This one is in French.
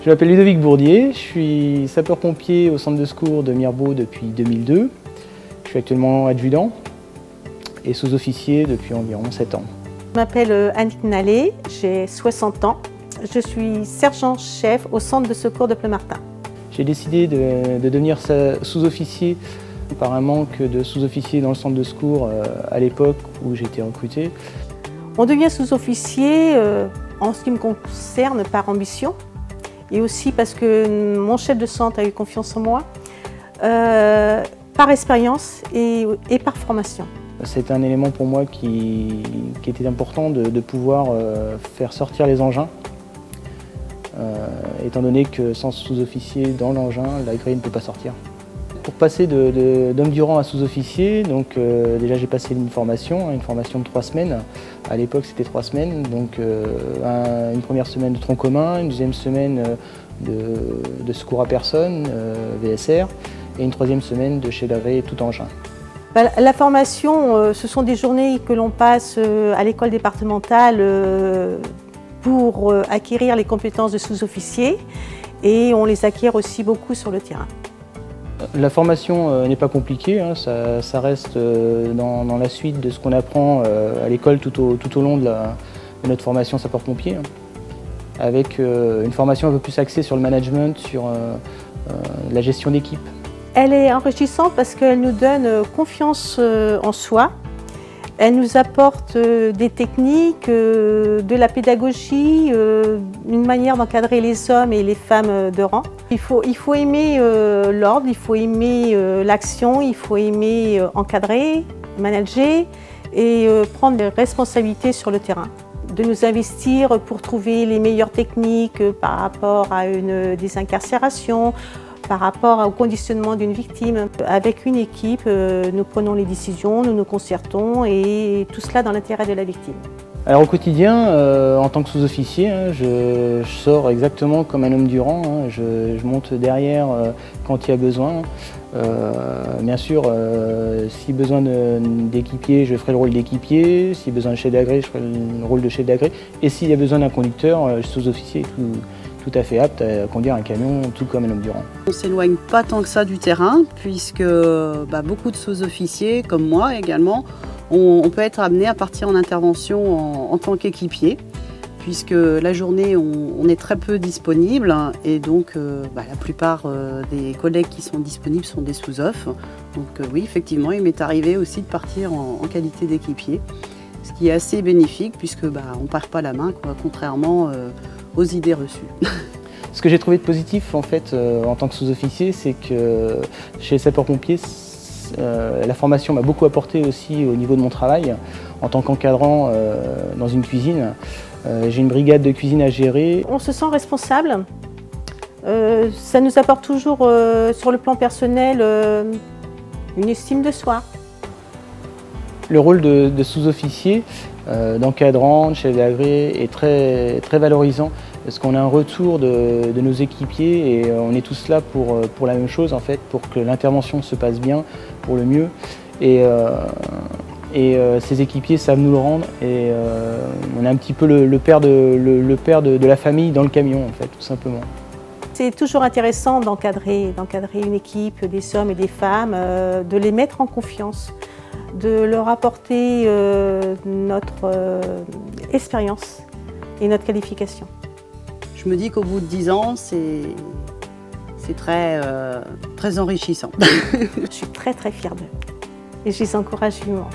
Je m'appelle Ludovic Bourdier, je suis sapeur-pompier au centre de secours de Mirebeau depuis 2002. Je suis actuellement adjudant et sous-officier depuis environ 7 ans. Je m'appelle Annick Nallet, j'ai 60 ans. Je suis sergent-chef au centre de secours de Pleumartin. J'ai décidé de devenir sous-officier par un manque de sous-officiers dans le centre de secours à l'époque où j'ai été recruté. On devient sous-officier en ce qui me concerne par ambition et aussi parce que mon chef de centre a eu confiance en moi, par expérience et par formation. C'est un élément pour moi qui était important de pouvoir faire sortir les engins, étant donné que sans sous-officier dans l'engin, la grille ne peut pas sortir. Pour passer d'homme du rang à sous-officier, donc déjà j'ai passé une formation de 3 semaines. À l'époque c'était 3 semaines, donc une première semaine de tronc commun, une deuxième semaine de secours à personne, VSR, et une troisième semaine de chef d'agréé tout engin. La formation, ce sont des journées que l'on passe à l'école départementale pour acquérir les compétences de sous-officier et on les acquiert aussi beaucoup sur le terrain. La formation n'est pas compliquée, hein, ça reste dans la suite de ce qu'on apprend à l'école tout au long de notre formation sapeur-pompier, hein, avec une formation un peu plus axée sur le management, sur la gestion d'équipe. Elle est enrichissante parce qu'elle nous donne confiance en soi. Elle nous apporte des techniques, de la pédagogie, une manière d'encadrer les hommes et les femmes de rang. Il faut aimer l'ordre, il faut aimer l'action, il faut aimer encadrer, manager et prendre des responsabilités sur le terrain. De nous investir pour trouver les meilleures techniques par rapport à une désincarcération, par rapport au conditionnement d'une victime. Avec une équipe, nous prenons les décisions, nous nous concertons et tout cela dans l'intérêt de la victime. Alors au quotidien, en tant que sous-officier, hein, je sors exactement comme un homme du rang, hein, je monte derrière quand il y a besoin. Bien sûr, si besoin d'équipier, je ferai le rôle d'équipier, si besoin de chef d'agré, je ferai le rôle de chef d'agré. Et s'il y a besoin d'un conducteur, sous-officier tout à fait apte à conduire un camion, tout comme un homme du rang. On ne s'éloigne pas tant que ça du terrain, puisque beaucoup de sous-officiers, comme moi également, on peut être amené à partir en intervention en tant qu'équipier, puisque la journée, on est très peu disponible, et donc la plupart des collègues qui sont disponibles sont des sous-off. Donc oui, effectivement, il m'est arrivé aussi de partir en qualité d'équipier, ce qui est assez bénéfique, puisque on ne perd pas la main, quoi, contrairement aux idées reçues. Ce que j'ai trouvé de positif en fait en tant que sous-officier, c'est que chez les sapeurs-pompiers, la formation m'a beaucoup apporté aussi au niveau de mon travail. En tant qu'encadrant dans une cuisine, j'ai une brigade de cuisine à gérer. On se sent responsable, ça nous apporte toujours sur le plan personnel une estime de soi. Le rôle de sous-officier, d'encadrant, de chef d'agré est très valorisant parce qu'on a un retour de nos équipiers et on est tous là pour la même chose en fait, pour que l'intervention se passe bien, pour le mieux. Et ces équipiers savent nous le rendre et on est un petit peu le père de la famille dans le camion en fait, tout simplement. C'est toujours intéressant d'encadrer une équipe, des hommes et des femmes, de les mettre en confiance, de leur apporter notre expérience et notre qualification. Je me dis qu'au bout de 10 ans, c'est très enrichissant. Je suis très fière d'eux et je les encourage vivement.